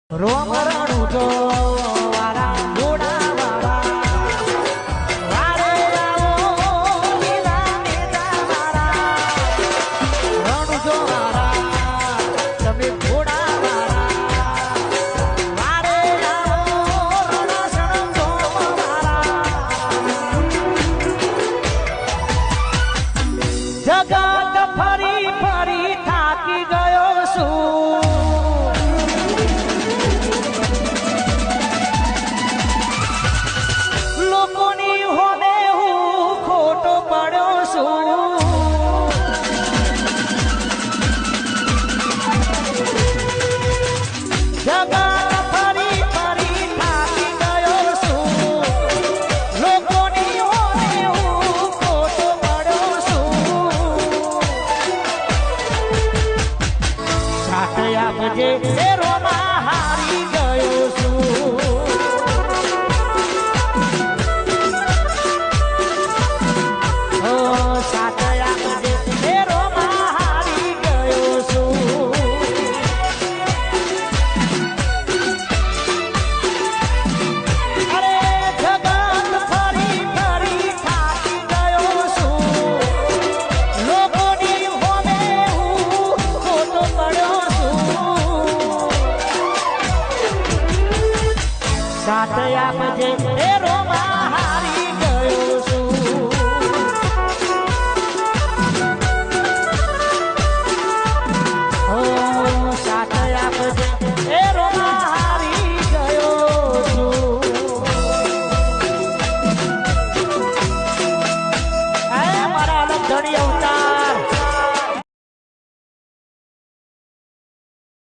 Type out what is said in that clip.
રોમ રણું જો વારા ઘોડા વાળા વારે આવો લીલા નેજા વાળા રણું જો વાળા તમે ઘોડા વાળા વારે આવો રણસણ જો વાળા જગત ફરી ફરી થાકી ગયો છું આપજે રોમાં હારી ગયો છું ઓ સાથ આપજે રોમાં હારી ગયો છું અરે જગત ફરી ફરી થાકી ગયો છું લોકોની હોમે હું ખોટો પડ્યો સાથ આપજે